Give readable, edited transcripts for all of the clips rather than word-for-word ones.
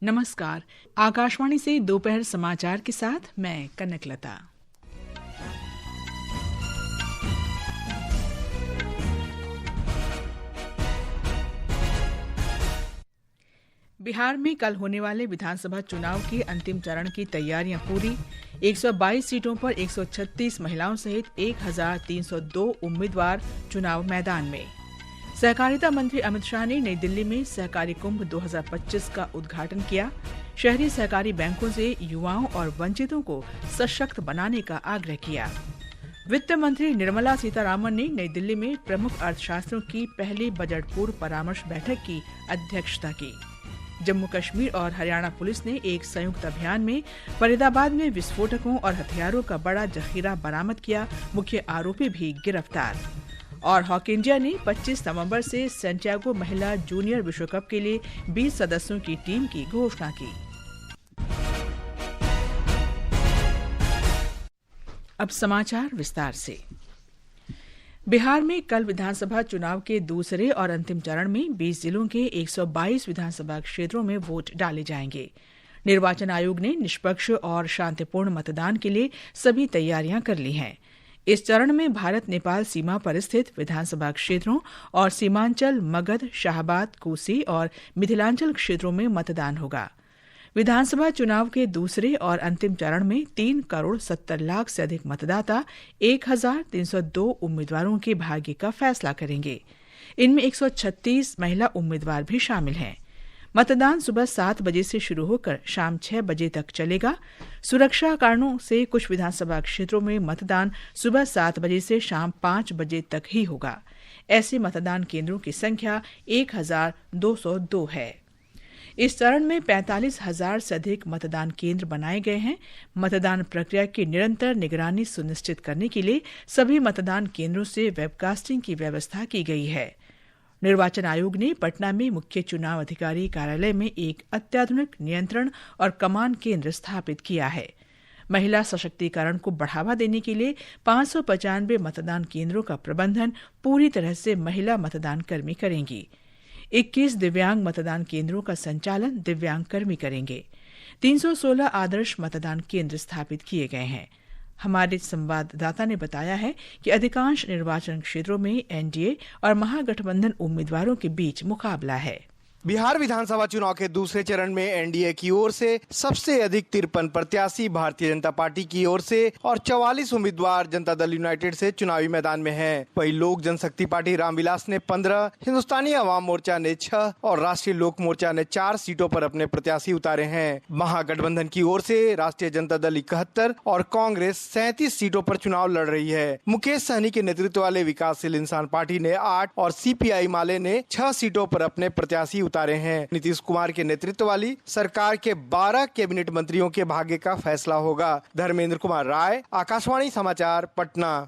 नमस्कार। आकाशवाणी से दोपहर समाचार के साथ मैं कनकलता। बिहार में कल होने वाले विधानसभा चुनाव के अंतिम चरण की तैयारियां पूरी। 122 सीटों पर 136 महिलाओं सहित 1302 उम्मीदवार चुनाव मैदान में। सहकारिता मंत्री अमित शाह ने नई दिल्ली में सहकारी कुंभ 2025 का उद्घाटन किया। शहरी सहकारी बैंकों से युवाओं और वंचितों को सशक्त बनाने का आग्रह किया। वित्त मंत्री निर्मला सीतारामन ने नई दिल्ली में प्रमुख अर्थशास्त्रियों की पहली बजट पूर्व परामर्श बैठक की अध्यक्षता की। जम्मू कश्मीर और हरियाणा पुलिस ने एक संयुक्त अभियान में फरीदाबाद में विस्फोटकों और हथियारों का बड़ा जखीरा बरामद किया। मुख्य आरोपी भी गिरफ्तार। और हॉकी इंडिया ने 25 नवंबर से सैंटियागो महिला जूनियर विश्व कप के लिए 20 सदस्यों की टीम की घोषणा की। अब समाचार विस्तार से। बिहार में कल विधानसभा चुनाव के दूसरे और अंतिम चरण में 20 जिलों के 122 विधानसभा क्षेत्रों में वोट डाले जाएंगे। निर्वाचन आयोग ने निष्पक्ष और शांतिपूर्ण मतदान के लिए सभी तैयारियां कर ली हैं। इस चरण में भारत नेपाल सीमा पर स्थित विधानसभा क्षेत्रों और सीमांचल, मगध, शाहबाद, कोसी और मिथिलांचल क्षेत्रों में मतदान होगा। विधानसभा चुनाव के दूसरे और अंतिम चरण में 3 करोड़ 70 लाख से अधिक मतदाता 1302 उम्मीदवारों के भाग्य का फैसला करेंगे। इनमें 136 महिला उम्मीदवार भी शामिल हैं। मतदान सुबह 7 बजे से शुरू होकर शाम 6 बजे तक चलेगा। सुरक्षा कारणों से कुछ विधानसभा क्षेत्रों में मतदान सुबह 7 बजे से शाम 5 बजे तक ही होगा। ऐसे मतदान केंद्रों की संख्या 1202 है। इस चरण में 45,000 से अधिक मतदान केंद्र बनाए गए हैं। मतदान प्रक्रिया की निरंतर निगरानी सुनिश्चित करने के लिए सभी मतदान केंद्रों से वेबकास्टिंग की व्यवस्था की गई है। निर्वाचन आयोग ने पटना में मुख्य चुनाव अधिकारी कार्यालय में एक अत्याधुनिक नियंत्रण और कमांड केंद्र स्थापित किया है। महिला सशक्तिकरण को बढ़ावा देने के लिए 595 मतदान केंद्रों का प्रबंधन पूरी तरह से महिला मतदान कर्मी करेंगी। 21 दिव्यांग मतदान केंद्रों का संचालन दिव्यांग कर्मी करेंगे। 316 आदर्श मतदान केंद्र स्थापित किए गए हैं। हमारे संवाददाता ने बताया है कि अधिकांश निर्वाचन क्षेत्रों में एनडीए और महागठबंधन उम्मीदवारों के बीच मुकाबला है। बिहार विधानसभा चुनाव के दूसरे चरण में एनडीए की ओर से सबसे अधिक 53 प्रत्याशी भारतीय जनता पार्टी की ओर से और 44 उम्मीदवार जनता दल यूनाइटेड से चुनावी मैदान में हैं। वहीं लोक जनशक्ति पार्टी रामविलास ने 15, हिंदुस्तानी अवाम मोर्चा ने 6 और राष्ट्रीय लोक मोर्चा ने 4 सीटों पर अपने प्रत्याशी उतारे हैं। महागठबंधन की ओर से राष्ट्रीय जनता दल 71 और कांग्रेस 37 सीटों पर चुनाव लड़ रही है। मुकेश सहनी के नेतृत्व वाले विकासशील इंसान पार्टी ने 8 और सीपीआई माले ने 6 सीटों पर अपने प्रत्याशी उतारे हैं। नीतीश कुमार के नेतृत्व वाली सरकार के 12 कैबिनेट मंत्रियों के भाग्य का फैसला होगा। धर्मेंद्र कुमार राय, आकाशवाणी समाचार, पटना।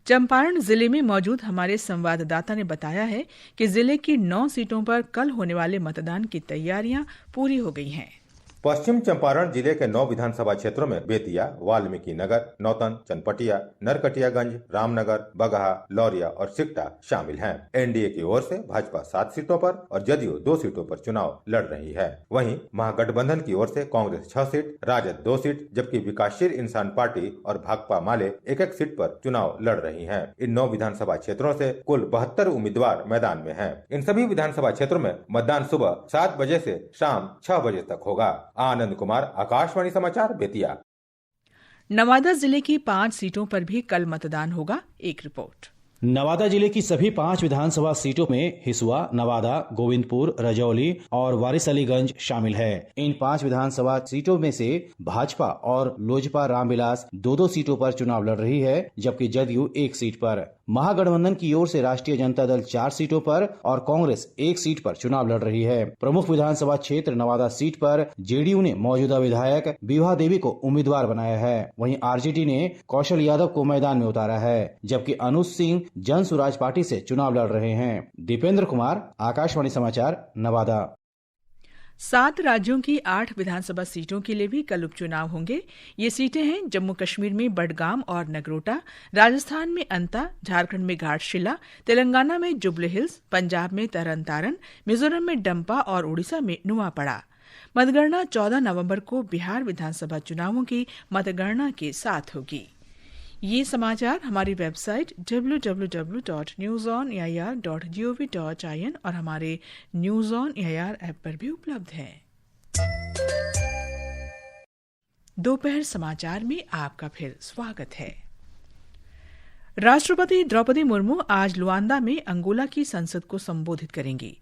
चंपारण जिले में मौजूद हमारे संवाददाता ने बताया है कि जिले की 9 सीटों पर कल होने वाले मतदान की तैयारियां पूरी हो गई हैं। पश्चिम चंपारण जिले के 9 विधानसभा क्षेत्रों में बेतिया, वाल्मीकि नगर, नौतन, चनपटिया, नरकटियागंज, रामनगर, बगहा, लौरिया और सिकटा शामिल हैं। एनडीए की ओर से भाजपा 7 सीटों पर और जदयू 2 सीटों पर चुनाव लड़ रही है। वहीं महागठबंधन की ओर से कांग्रेस 6 सीट, राजद 2 सीट, जबकि विकासशील इंसान पार्टी और भाकपा माले 1-1 सीट पर चुनाव लड़ रही है। इन 9 विधानसभा क्षेत्रों से कुल 72 उम्मीदवार मैदान में है। इन सभी विधानसभा क्षेत्रों में मतदान सुबह 7 बजे से शाम 6 बजे तक होगा। आनंद कुमार, आकाशवाणी समाचार, बेतिया। नवादा जिले की 5 सीटों पर भी कल मतदान होगा। एक रिपोर्ट। नवादा जिले की सभी 5 विधानसभा सीटों में हिसुआ, नवादा, गोविंदपुर, रजौली और वारिसलीगंज शामिल है। इन 5 विधानसभा सीटों में से भाजपा और लोजपा रामविलास 2-2 सीटों पर चुनाव लड़ रही है, जबकि जदयू 1 सीट पर। महागठबंधन की ओर से राष्ट्रीय जनता दल 4 सीटों पर और कांग्रेस 1 सीट पर चुनाव लड़ रही है। प्रमुख विधानसभा क्षेत्र नवादा सीट पर जेडीयू ने मौजूदा विधायक विभा देवी को उम्मीदवार बनाया है। वहीं आरजेडी ने कौशल यादव को मैदान में उतारा है, जबकि अनुज सिंह जन सुराज पार्टी से चुनाव लड़ रहे हैं। दीपेंद्र कुमार, आकाशवाणी समाचार, नवादा। 7 राज्यों की 8 विधानसभा सीटों के लिए भी कल उपचुनाव होंगे। ये सीटें हैं जम्मू कश्मीर में बडगाम और नगरोटा, राजस्थान में अंता, झारखंड में घाटशिला, तेलंगाना में जुबली हिल्स, पंजाब में तरन तारन, मिजोरम में डंपा और ओडिशा में नुआपड़ा। मतगणना 14 नवंबर को बिहार विधानसभा चुनावों की मतगणना के साथ होगी। ये समाचार हमारी वेबसाइट www.newsonair.gov.in और हमारे न्यूज ऑन एआईआर ऐप पर भी उपलब्ध हैं। दोपहर समाचार में आपका फिर स्वागत है। राष्ट्रपति द्रौपदी मुर्मू आज लुआंदा में अंगोला की संसद को संबोधित करेंगी।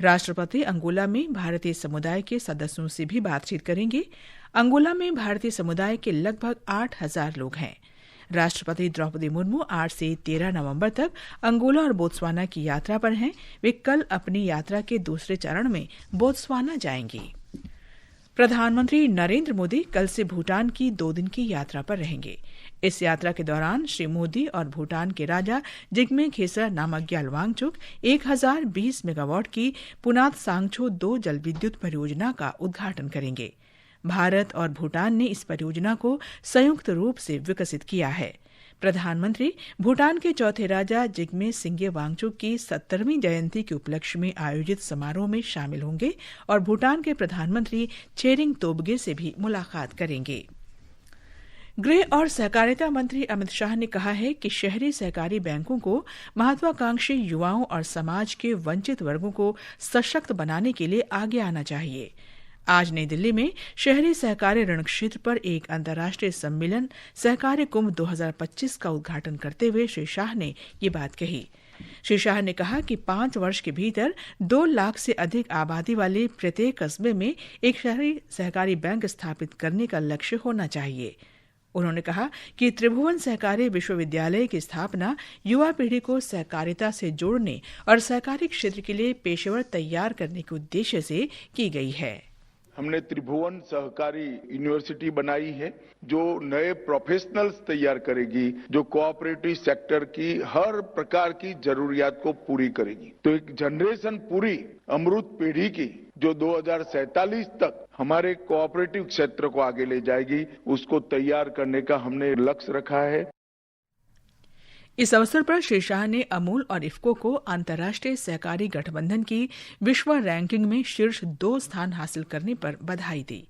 राष्ट्रपति अंगोला में भारतीय समुदाय के सदस्यों से भी बातचीत करेंगे। अंगोला में भारतीय समुदाय के लगभग 8,000 लोग हैं। राष्ट्रपति द्रौपदी मुर्मू 8 से 13 नवंबर तक अंगोला और बोत्सवाना की यात्रा पर हैं। वे कल अपनी यात्रा के दूसरे चरण में बोत्सवाना जाएंगी। प्रधानमंत्री नरेंद्र मोदी कल से भूटान की 2 दिन की यात्रा पर रहेंगे। इस यात्रा के दौरान श्री मोदी और भूटान के राजा जिग्मे खेसरा नामग्याल वांगचुक 1020 मेगावाट की पुनात सांगछो 2 जल विद्युत परियोजना का उद्घाटन करेंगे। भारत और भूटान ने इस परियोजना को संयुक्त रूप से विकसित किया है। प्रधानमंत्री भूटान के चौथे राजा जिग्मे सिंगे वांगचुक की 70वीं जयंती के उपलक्ष्य में आयोजित समारोह में शामिल होंगे और भूटान के प्रधानमंत्री छेरिंग तोबगे से भी मुलाकात करेंगे। गृह और सहकारिता मंत्री अमित शाह ने कहा है कि शहरी सहकारी बैंकों को महत्वाकांक्षी युवाओं और समाज के वंचित वर्गों को सशक्त बनाने के लिए आगे आना चाहिए। आज नई दिल्ली में शहरी सहकारी ऋण क्षेत्र पर एक अंतर्राष्ट्रीय सम्मेलन सहकारी कुंभ 2025 का उद्घाटन करते हुए श्री शाह ने ये बात कही। श्री शाह ने कहा कि 5 वर्ष के भीतर 2 लाख से अधिक आबादी वाले प्रत्येक कस्बे में एक शहरी सहकारी बैंक स्थापित करने का लक्ष्य होना चाहिए। उन्होंने कहा कि त्रिभुवन सहकारी विश्वविद्यालय की स्थापना युवा पीढ़ी को सहकारिता से जोड़ने और सहकारी क्षेत्र के लिए पेशेवर तैयार करने के उद्देश्य से की गई है। हमने त्रिभुवन सहकारी यूनिवर्सिटी बनाई है जो नए प्रोफेशनल्स तैयार करेगी, जो कोऑपरेटिव सेक्टर की हर प्रकार की जरूरियात को पूरी करेगी। तो एक जनरेशन पूरी अमृत पीढ़ी की जो 2047 तक हमारे कोऑपरेटिव क्षेत्र को आगे ले जाएगी, उसको तैयार करने का हमने लक्ष्य रखा है। इस अवसर पर श्री शाह ने अमूल और इफ्को को अंतर्राष्ट्रीय सहकारी गठबंधन की विश्व रैंकिंग में शीर्ष 2 स्थान हासिल करने पर बधाई दी।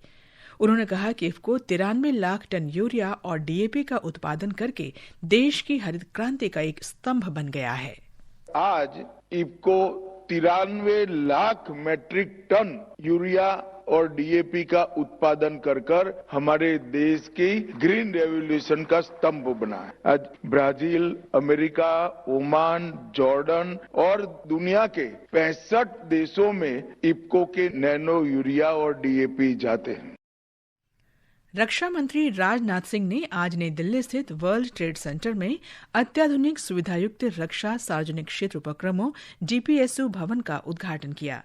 उन्होंने कहा कि इफ्को 93 लाख टन यूरिया और डीएपी का उत्पादन करके देश की हरित क्रांति का एक स्तंभ बन गया है। आज IFFCO 93 lakh metric ton urea और डीएपी का उत्पादन कर हमारे देश की ग्रीन रेवोल्यूशन का स्तंभ बना है। आज ब्राजील, अमेरिका, ओमान, जॉर्डन और दुनिया के 65 देशों में इफ्को के नैनो यूरिया और डीएपी जाते हैं। रक्षा मंत्री राजनाथ सिंह ने आज नई दिल्ली स्थित वर्ल्ड ट्रेड सेंटर में अत्याधुनिक सुविधायुक्त रक्षा सार्वजनिक क्षेत्र उपक्रमों जीपीएसयू भवन का उद्घाटन किया।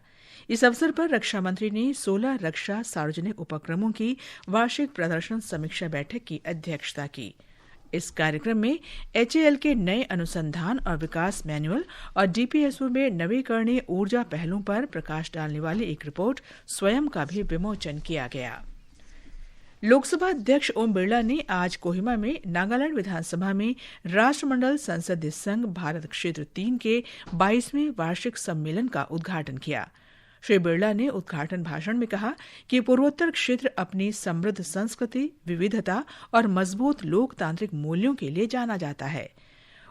इस अवसर पर रक्षा मंत्री ने 16 रक्षा सार्वजनिक उपक्रमों की वार्षिक प्रदर्शन समीक्षा बैठक की अध्यक्षता की। इस कार्यक्रम में एचएएल के नए अनुसंधान और विकास मैनुअल और डीपीएसयू में नवीकरणीय ऊर्जा पहलुओं पर प्रकाश डालने वाली एक रिपोर्ट स्वयं का भी विमोचन किया गया। लोकसभा अध्यक्ष ओम बिरला ने आज कोहिमा में नागालैंड विधानसभा में राष्ट्रमंडल संसदीय संघ भारत क्षेत्र 3 के 22वें वार्षिक सम्मेलन का उद्घाटन किया। श्री बिरला ने उद्घाटन भाषण में कहा कि पूर्वोत्तर क्षेत्र अपनी समृद्ध संस्कृति, विविधता और मजबूत लोकतांत्रिक मूल्यों के लिए जाना जाता है।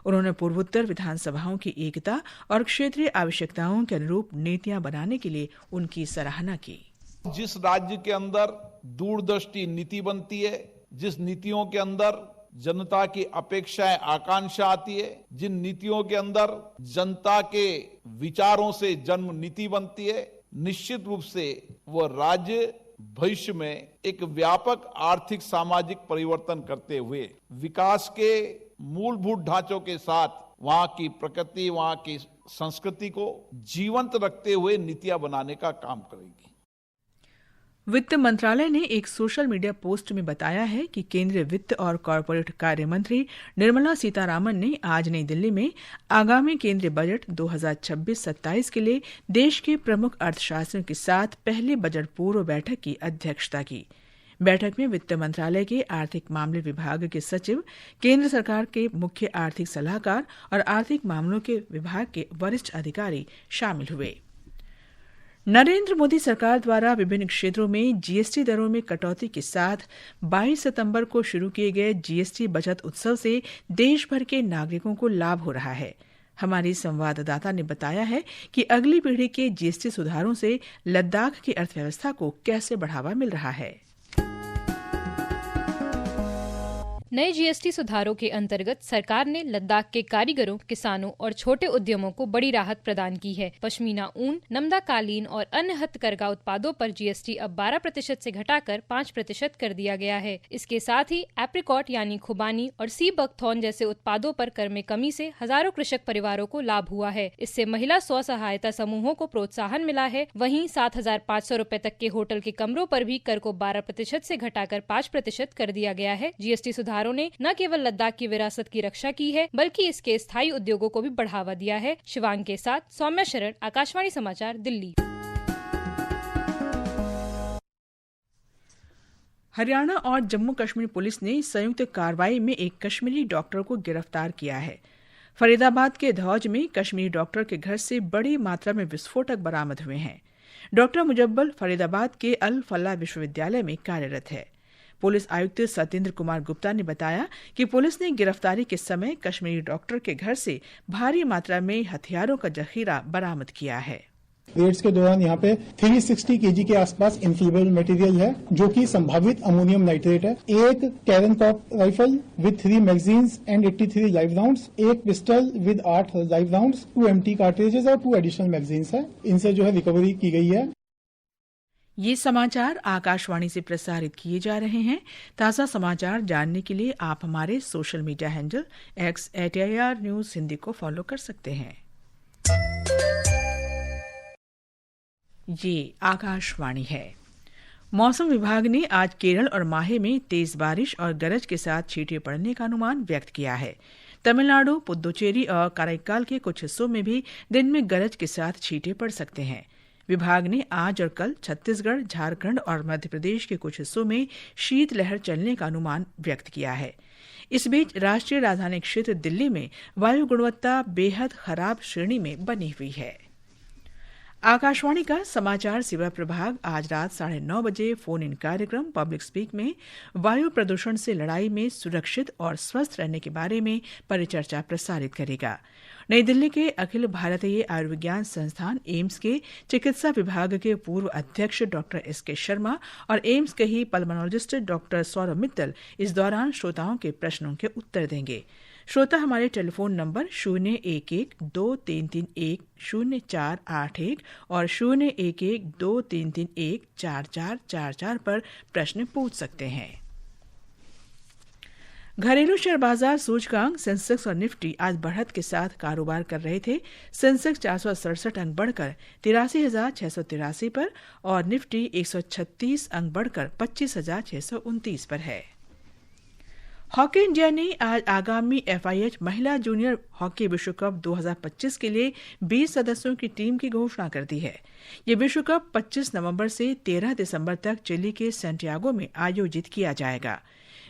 उन्होंने पूर्वोत्तर विधानसभाओं की एकता और क्षेत्रीय आवश्यकताओं के अनुरूप नीतियां बनाने के लिए उनकी सराहना की। जिस राज्य के अंदर दूरदृष्टि नीति बनती है, जिस नीतियों के अंदर जनता की अपेक्षाएं आकांक्षा आती है, जिन नीतियों के अंदर जनता के विचारों से जन्म नीति बनती है, निश्चित रूप से वह राज्य भविष्य में एक व्यापक आर्थिक सामाजिक परिवर्तन करते हुए विकास के मूलभूत ढांचों के साथ वहां की प्रकृति, वहां की संस्कृति को जीवंत रखते हुए नीतियां बनाने का काम करेगी। वित्त मंत्रालय ने एक सोशल मीडिया पोस्ट में बताया है कि केंद्रीय वित्त और कॉरपोरेट कार्य मंत्री निर्मला सीतारामन ने आज नई दिल्ली में आगामी केंद्रीय बजट 2026-27 के लिए देश के प्रमुख अर्थशास्त्रियों के साथ पहली बजट पूर्व बैठक की अध्यक्षता की। बैठक में वित्त मंत्रालय के आर्थिक मामले विभाग के सचिव, केंद्र सरकार के मुख्य आर्थिक सलाहकार और आर्थिक मामलों के विभाग के वरिष्ठ अधिकारी शामिल हुए। नरेंद्र मोदी सरकार द्वारा विभिन्न क्षेत्रों में जीएसटी दरों में कटौती के साथ 22 सितंबर को शुरू किए गए जीएसटी बचत उत्सव से देश भर के नागरिकों को लाभ हो रहा है। हमारी संवाददाता ने बताया है कि अगली पीढ़ी के जीएसटी सुधारों से लद्दाख की अर्थव्यवस्था को कैसे बढ़ावा मिल रहा है। नए जीएसटी सुधारों के अंतर्गत सरकार ने लद्दाख के कारीगरों, किसानों और छोटे उद्यमों को बड़ी राहत प्रदान की है। पश्मीना ऊन, नमदा कालीन और अन्य हथकरघा उत्पादों पर जीएसटी अब 12% से घटाकर 5% कर दिया गया है। इसके साथ ही एप्रिकॉट यानी खुबानी और सी बकथॉर्न जैसे उत्पादों पर कर में कमी से हजारों कृषक परिवारों को लाभ हुआ है। इससे महिला स्व सहायता समूहों को प्रोत्साहन मिला है। वहीं 7,500 रूपए तक के होटल के कमरों पर भी कर को 12% से घटाकर 5% कर दिया गया है। जीएसटी सुधार ने न केवल लद्दाख की विरासत की रक्षा की है, बल्कि इसके स्थायी उद्योगों को भी बढ़ावा दिया है। शिवांग के साथ सौम्या शरण, आकाशवाणी समाचार, दिल्ली। हरियाणा और जम्मू कश्मीर पुलिस ने संयुक्त कार्रवाई में एक कश्मीरी डॉक्टर को गिरफ्तार किया है। फरीदाबाद के धौज में कश्मीरी डॉक्टर के घर से बड़ी मात्रा में विस्फोटक बरामद हुए हैं। डॉक्टर मुजब्बल फरीदाबाद के अल फलाह विश्वविद्यालय में कार्यरत है। पुलिस आयुक्त सत्येंद्र कुमार गुप्ता ने बताया कि पुलिस ने गिरफ्तारी के समय कश्मीरी डॉक्टर के घर से भारी मात्रा में हथियारों का जखीरा बरामद किया है। रेड्स के दौरान यहाँ पे 360 केजी के आसपास इनफ्लेमेबल मटेरियल है, जो कि संभावित अमोनियम नाइट्रेट है। एक कैरन कॉप rifle with 3 magazines and 83 live rounds, एक pistol with 8 live rounds, 2 empty cartridges और 2 एडिशनल मैगजीन्स है। इनसे जो है रिकवरी की गई है। ये समाचार आकाशवाणी से प्रसारित किए जा रहे हैं। ताज़ा समाचार जानने के लिए आप हमारे social media handle @AIR news Hindi को फॉलो कर सकते हैं। ये आकाशवाणी है। मौसम विभाग ने आज केरल और माहे में तेज बारिश और गरज के साथ छींटे पड़ने का अनुमान व्यक्त किया है। तमिलनाडु, पुद्दुचेरी और कराईकाल के कुछ हिस्सों में भी दिन में गरज के साथ छींटे पड़ सकते हैं। विभाग ने आज और कल छत्तीसगढ़, झारखंड और मध्य प्रदेश के कुछ हिस्सों में शीतलहर चलने का अनुमान व्यक्त किया है। इस बीच राष्ट्रीय राजधानी क्षेत्र दिल्ली में वायु गुणवत्ता बेहद खराब श्रेणी में बनी हुई है। आकाशवाणी का समाचार सेवा प्रभाग आज रात 9:30 बजे फोन इन कार्यक्रम पब्लिक स्पीक में वायु प्रदूषण से लड़ाई में सुरक्षित और स्वस्थ रहने के बारे में परिचर्चा प्रसारित करेगा। नई दिल्ली के अखिल भारतीय आयुर्विज्ञान संस्थान एम्स के चिकित्सा विभाग के पूर्व अध्यक्ष डॉक्टर SK शर्मा और एम्स के ही पल्मोनोलॉजिस्ट डॉक्टर सौरभ मित्तल इस दौरान श्रोताओं के प्रश्नों के उत्तर देंगे। श्रोता हमारे टेलीफोन नंबर 011-2331-0481 और 011-2331-4444 पर प्रश्न पूछ सकते हैं। घरेलू शेयर बाजार सूचकांक सेंसेक्स और निफ्टी आज बढ़त के साथ कारोबार कर रहे थे। सेंसेक्स 467 अंक बढ़कर 83,683 पर और निफ्टी 136 अंक बढ़कर 25,629 पर है। हॉकी इंडिया ने आज आगामी FIH महिला जूनियर हॉकी विश्व कप 2025 के लिए 20 सदस्यों की टीम की घोषणा कर दी है। ये विश्व कप 25 नवंबर से 13 दिसंबर तक चिली के सैंटियागो में आयोजित किया जाएगा।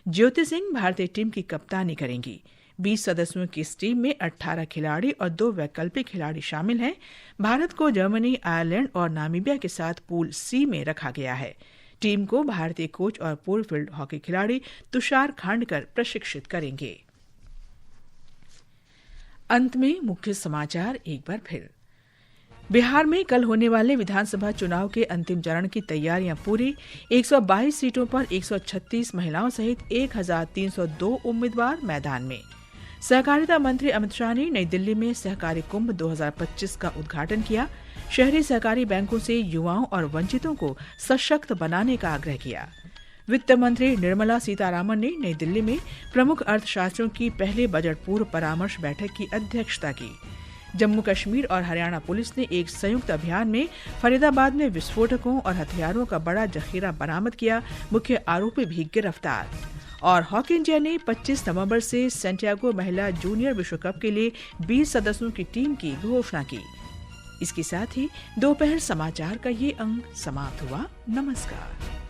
ज्योति सिंह भारतीय टीम की कप्तानी करेंगी। 20 सदस्यों की इस टीम में 18 खिलाड़ी और 2 वैकल्पिक खिलाड़ी शामिल हैं। भारत को जर्मनी, आयरलैंड और नामीबिया के साथ पूल C में रखा गया है। टीम को भारतीय कोच और पूर्व फील्ड हॉकी खिलाड़ी तुषार खांडकर प्रशिक्षित करेंगे। अंत में मुख्य समाचार एक बार फिर। बिहार में कल होने वाले विधानसभा चुनाव के अंतिम चरण की तैयारियां पूरी। 122 सीटों पर 136 महिलाओं सहित 1,302 उम्मीदवार मैदान में। सहकारिता मंत्री अमित शाह ने नई दिल्ली में सहकारी कुंभ 2025 का उद्घाटन किया। शहरी सहकारी बैंकों से युवाओं और वंचितों को सशक्त बनाने का आग्रह किया। वित्त मंत्री निर्मला सीतारामन ने नई दिल्ली में प्रमुख अर्थशास्त्रियों की पहले बजट पूर्व परामर्श बैठक की अध्यक्षता की। जम्मू कश्मीर और हरियाणा पुलिस ने एक संयुक्त अभियान में फरीदाबाद में विस्फोटकों और हथियारों का बड़ा जखीरा बरामद किया। मुख्य आरोपी भी गिरफ्तार। और हॉकी इंडिया ने 25 नवंबर से सैंटियागो महिला जूनियर विश्व कप के लिए 20 सदस्यों की टीम की घोषणा की। इसके साथ ही दोपहर समाचार का ये अंक समाप्त हुआ। नमस्कार।